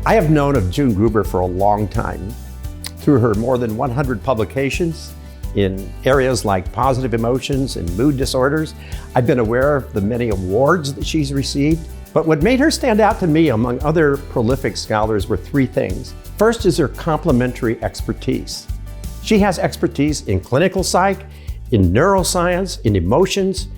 I have known of June Gruber for a long time. Through her more than 100 publications in areas like positive emotions and mood disorders, I've been aware of the many awards that she's received. But what made her stand out to me among other prolific scholars were three things. First is her complementary expertise. She has expertise in clinical psych, in neuroscience, in emotions,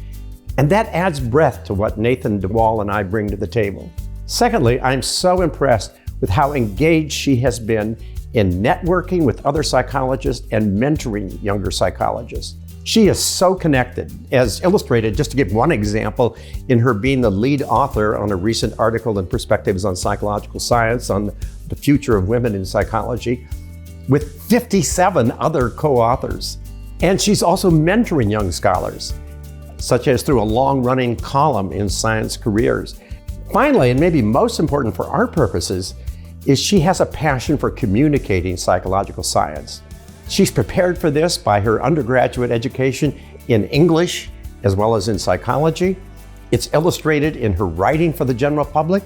and that adds breadth to what Nathan DeWall and I bring to the table. Secondly, I'm so impressed with how engaged she has been in networking with other psychologists and mentoring younger psychologists. She is so connected, as illustrated, just to give one example, in her being the lead author on a recent article in Perspectives on Psychological Science on the future of women in psychology, with 57 other co-authors. And she's also mentoring young scholars, such as through a long-running column in Science Careers. Finally, and maybe most important for our purposes, is she has a passion for communicating psychological science. She's prepared for this by her undergraduate education in English as well as in psychology. It's illustrated in her writing for the general public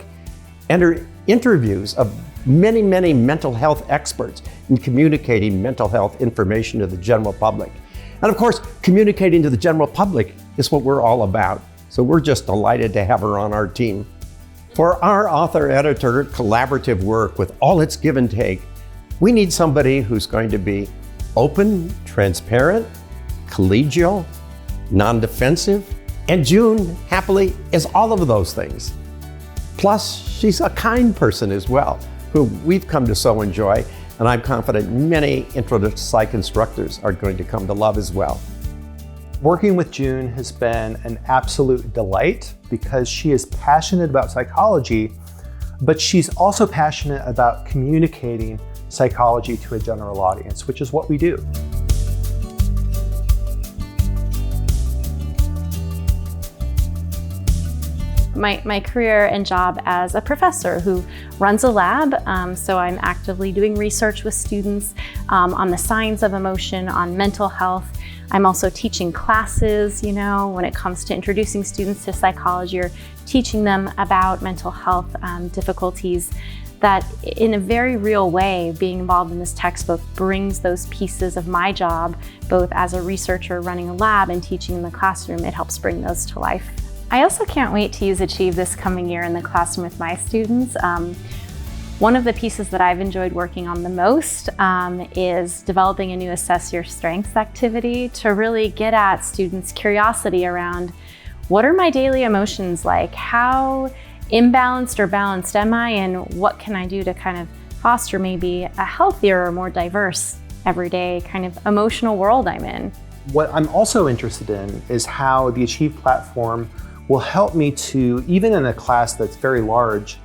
and her interviews of many, many mental health experts in communicating mental health information to the general public. And of course, communicating to the general public is what we're all about. So we're just delighted to have her on our team. For our author-editor collaborative work with all its give and take, we need somebody who's going to be open, transparent, collegial, non-defensive, and June, happily, is all of those things. Plus, she's a kind person as well, who we've come to so enjoy, and I'm confident many Intro to Psych instructors are going to come to love as well. Working with June has been an absolute delight because she is passionate about psychology, but she's also passionate about communicating psychology to a general audience, which is what we do. My career and job as a professor who runs a lab, so I'm actively doing research with students on the science of emotion, on mental health. I'm also teaching classes, when it comes to introducing students to psychology or teaching them about mental health difficulties, that in a very real way, being involved in this textbook brings those pieces of my job, both as a researcher running a lab and teaching in the classroom. It helps bring those to life. I also can't wait to use Achieve this coming year in the classroom with my students. One of the pieces that I've enjoyed working on the most is developing a new Assess Your Strengths activity to really get at students' curiosity around what are my daily emotions like? How imbalanced or balanced am I? And what can I do to kind of foster maybe a healthier or more diverse everyday kind of emotional world I'm in? What I'm also interested in is how the Achieve platform will help me to, even in a class that's very large,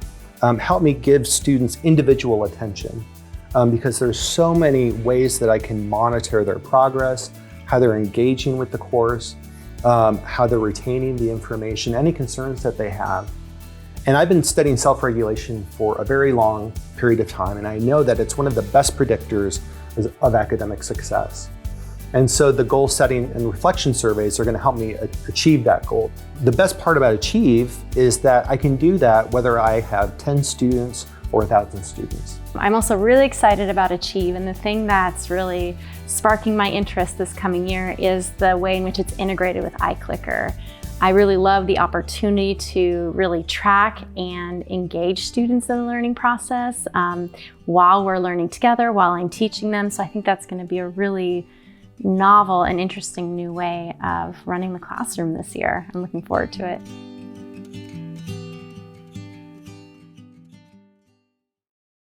help me give students individual attention because there's so many ways that I can monitor their progress, how they're engaging with the course, how they're retaining the information, any concerns that they have. And I've been studying self-regulation for a very long period of time, and I know that it's one of the best predictors of academic success. And so the goal setting and reflection surveys are going to help me achieve that goal. The best part about Achieve is that I can do that whether I have 10 students or 1,000 students. I'm also really excited about Achieve, and the thing that's really sparking my interest this coming year is the way in which it's integrated with iClicker. I really love the opportunity to really track and engage students in the learning process while we're learning together, while I'm teaching them. So I think that's going to be a really novel and interesting new way of running the classroom this year. I'm looking forward to it.